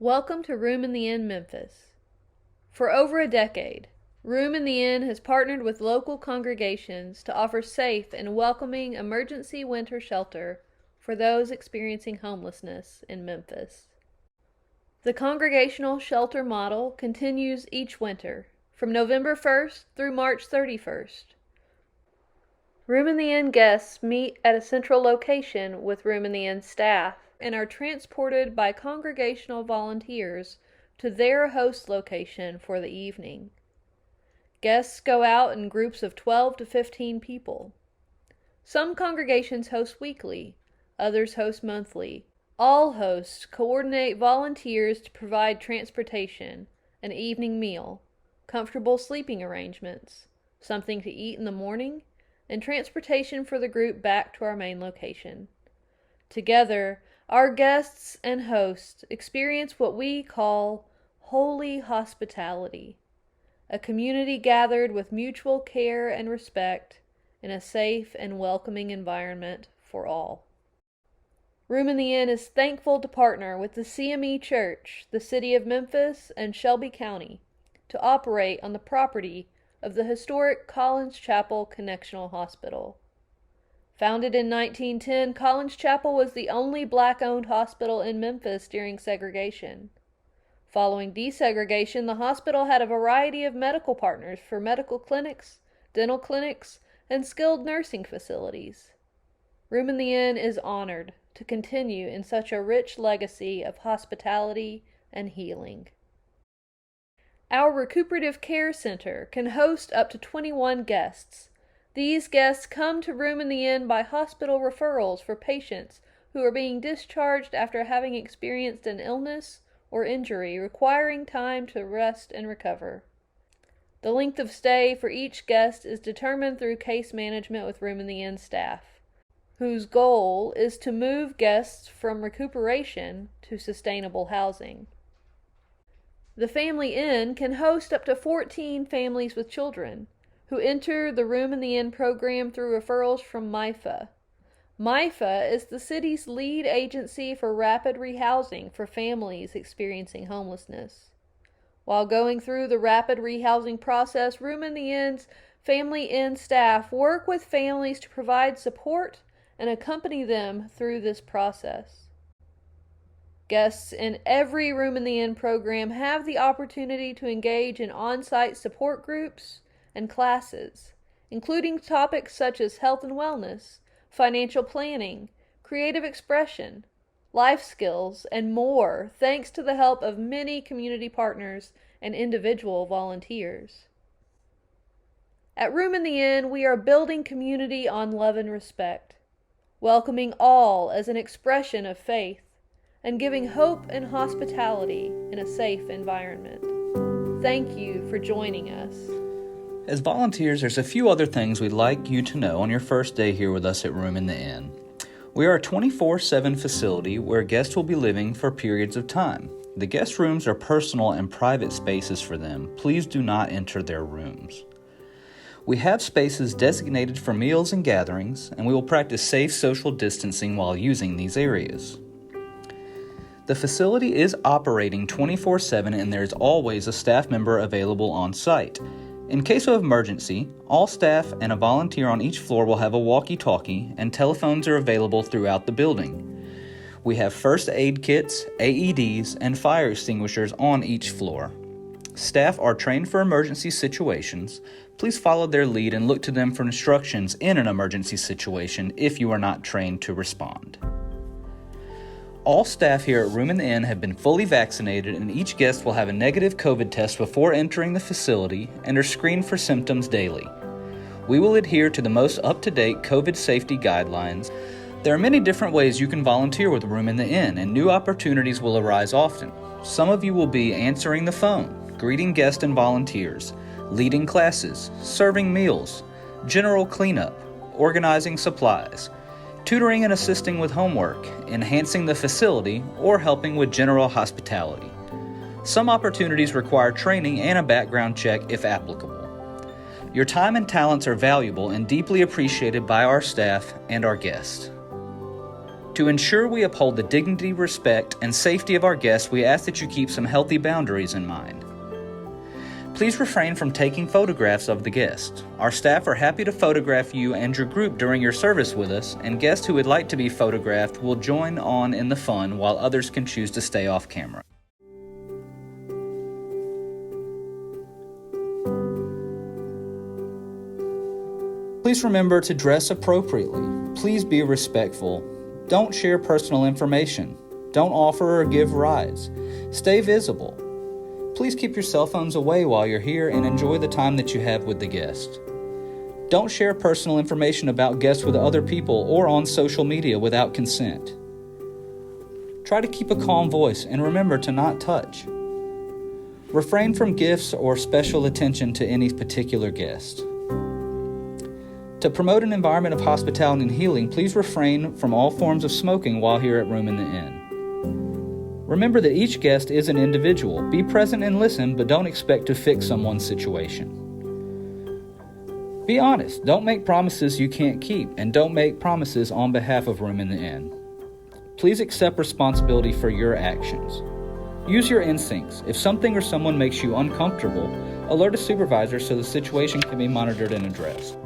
Welcome to Room in the Inn, Memphis. For over a decade, Room in the Inn has partnered with local congregations to offer safe and welcoming emergency winter shelter for those experiencing homelessness in Memphis. The congregational shelter model continues each winter, from November 1st through March 31st. Room in the Inn guests meet at a central location with Room in the Inn staff and are transported by congregational volunteers to their host location for the evening. Guests go out in groups of 12 to 15 people. Some congregations host weekly, others host monthly. All hosts coordinate volunteers to provide transportation, an evening meal, comfortable sleeping arrangements, something to eat in the morning, and transportation for the group back to our main location. Together, our guests and hosts experience what we call holy hospitality, a community gathered with mutual care and respect in a safe and welcoming environment for all. Room in the Inn is thankful to partner with the CME Church, the City of Memphis, and Shelby County to operate on the property of the historic Collins Chapel Connectional Hospital. Founded in 1910, Collins Chapel was the only black-owned hospital in Memphis during segregation. Following desegregation, the hospital had a variety of medical partners for medical clinics, dental clinics, and skilled nursing facilities. Room in the Inn is honored to continue in such a rich legacy of hospitality and healing. Our recuperative care center can host up to 21 guests. These guests come to Room in the Inn by hospital referrals for patients who are being discharged after having experienced an illness or injury requiring time to rest and recover. The length of stay for each guest is determined through case management with Room in the Inn staff, whose goal is to move guests from recuperation to sustainable housing. The Family Inn can host up to 14 families with children who enter the Room in the Inn program through referrals from MIFA. MIFA is the city's lead agency for rapid rehousing for families experiencing homelessness. While going through the rapid rehousing process, Room in the Inn's Family Inn staff work with families to provide support and accompany them through this process. Guests in every Room in the Inn program have the opportunity to engage in on-site support groups and classes, including topics such as health and wellness, financial planning, creative expression, life skills, and more, thanks to the help of many community partners and individual volunteers. At Room in the Inn, we are building community on love and respect, welcoming all as an expression of faith, and giving hope and hospitality in a safe environment. Thank you for joining us. As volunteers, there's a few other things we'd like you to know on your first day here with us at Room in the Inn. We are a 24/7 facility where guests will be living for periods of time. The guest rooms are personal and private spaces for them. Please do not enter their rooms. We have spaces designated for meals and gatherings, and we will practice safe social distancing while using these areas. The facility is operating 24/7 and there is always a staff member available on site. In case of emergency, all staff and a volunteer on each floor will have a walkie-talkie, and telephones are available throughout the building. We have first aid kits, AEDs, and fire extinguishers on each floor. Staff are trained for emergency situations. Please follow their lead and look to them for instructions in an emergency situation if you are not trained to respond. All staff here at Room in the Inn have been fully vaccinated, and each guest will have a negative COVID test before entering the facility and are screened for symptoms daily. We will adhere to the most up-to-date COVID safety guidelines. There are many different ways you can volunteer with Room in the Inn, and new opportunities will arise often. Some of you will be answering the phone, greeting guests and volunteers, leading classes, serving meals, general cleanup, organizing supplies, tutoring and assisting with homework, enhancing the facility, or helping with general hospitality. Some opportunities require training and a background check if applicable. Your time and talents are valuable and deeply appreciated by our staff and our guests. To ensure we uphold the dignity, respect, and safety of our guests, we ask that you keep some healthy boundaries in mind. Please refrain from taking photographs of the guest. Our staff are happy to photograph you and your group during your service with us, and guests who would like to be photographed will join on in the fun while others can choose to stay off camera. Please remember to dress appropriately. Please be respectful. Don't share personal information. Don't offer or give rides. Stay visible. Please keep your cell phones away while you're here and enjoy the time that you have with the guest. Don't share personal information about guests with other people or on social media without consent. Try to keep a calm voice and remember to not touch. Refrain from gifts or special attention to any particular guest. To promote an environment of hospitality and healing, please refrain from all forms of smoking while here at Room in the Inn. Remember that each guest is an individual. Be present and listen, but don't expect to fix someone's situation. Be honest. Don't make promises you can't keep, and don't make promises on behalf of Room in the Inn. Please accept responsibility for your actions. Use your instincts. If something or someone makes you uncomfortable, alert a supervisor so the situation can be monitored and addressed.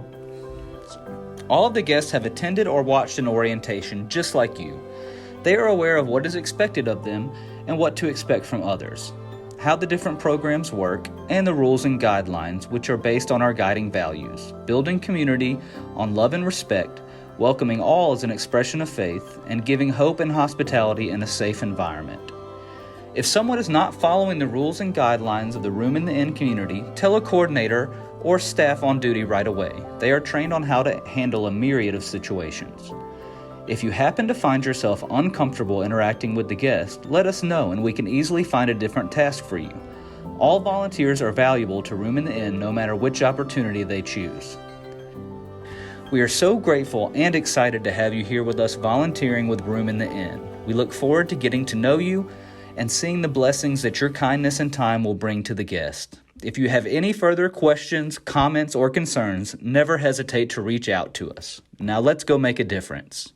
All of the guests have attended or watched an orientation just like you. They are aware of what is expected of them and what to expect from others, how the different programs work, and the rules and guidelines which are based on our guiding values, building community on love and respect, welcoming all as an expression of faith, and giving hope and hospitality in a safe environment. If someone is not following the rules and guidelines of the Room in the Inn community, tell a coordinator or staff on duty right away. They are trained on how to handle a myriad of situations. If you happen to find yourself uncomfortable interacting with the guest, let us know and we can easily find a different task for you. All volunteers are valuable to Room in the Inn no matter which opportunity they choose. We are so grateful and excited to have you here with us volunteering with Room in the Inn. We look forward to getting to know you and seeing the blessings that your kindness and time will bring to the guest. If you have any further questions, comments, or concerns, never hesitate to reach out to us. Now let's go make a difference.